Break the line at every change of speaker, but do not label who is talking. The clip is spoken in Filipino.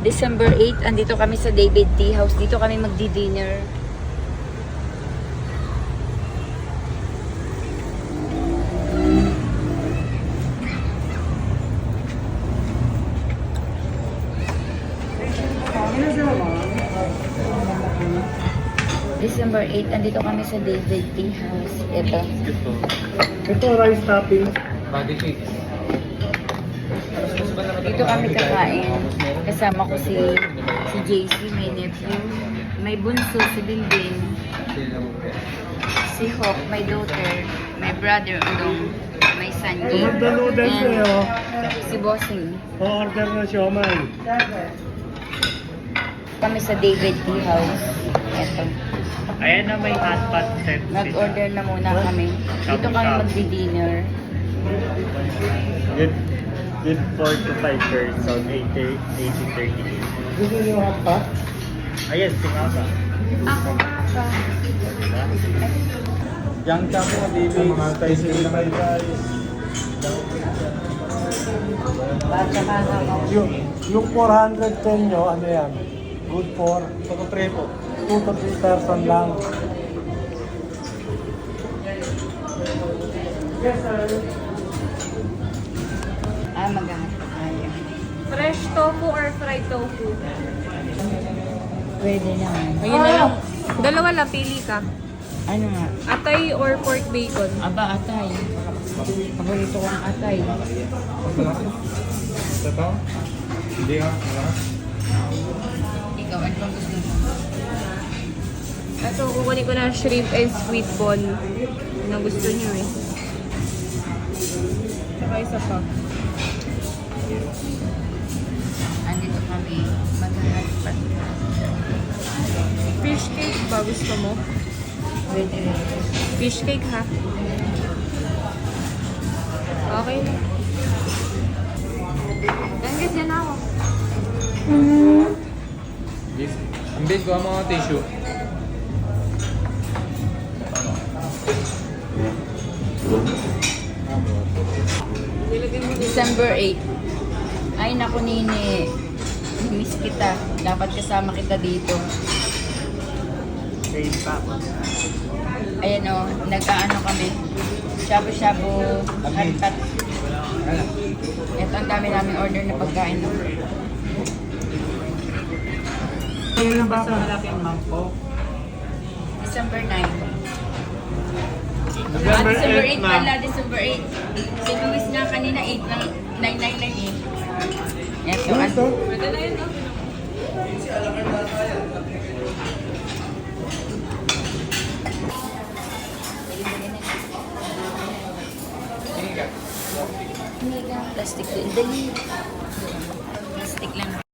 December 8, andito kami sa David Tea House. Dito kami magdi-dinner. December 8, andito kami sa David Tea House. Ito.
Ito, rice topping.
Body cake.
Dito kami kakain. Kasama ko si JC, may nephew. May bunso, si Bilbin. Si Hawk, my daughter. My brother, Udong. My son, Gabe.
Tumagda noodles
And
eh, oh.
si Bossing.
O-order na siomay.
Kami sa David Tea House. Ito.
Ayan na may hot pot set.
Mag-order na muna kami. Dito kami magdi-dinner.
Good 4 to 5 person, 80-30. Gusto niyo hot pot? Ayan, tingaka.
Ako nga pa.
Yang chapo, baby. Mga spicy na may rice. Yung 410 nyo, ano yan? Good for? Pag trepo. 2 to 3 person lang. Yes, sir.
Maghahanap tayo.
Fresh tofu or fried tofu?
Pwede naman.
Ayun na lang. Dalawa lang, pili ka.
Ano nga?
Atay or pork bacon?
Aba, atay. Paborito ko ang atay.
Ito? Hindi ha?
Ikaw, ano bang gusto mo?
Ito, kukunin ko na shrimp and squid ball. Yun ang gusto niyo eh. Saka isa pa.
Andito kami. Maghahanap.
Fish cake ba gusto mo?
Pwede rin.
Fish cake ha? Okay na. Gangas yan ako.
Yes. Ambit ko ang mga tissue.
December 8. Ay, naku, Nini. Miss kita. Dapat kasama kita dito.
Same pa.
Ayan o, nag-ano kami. Shabu-shabu, haritat. Ito ang dami namin order na pagkain.
Ano na ba sa malaking mangko?
December 9.
December
December
8
8
na.
pala, December 8. Si Luis nga kanina 8 lang, 9 lang eh. Ito,
Ito?
Pwede na yun, no?
Plastic din. Dali. Plastic lang.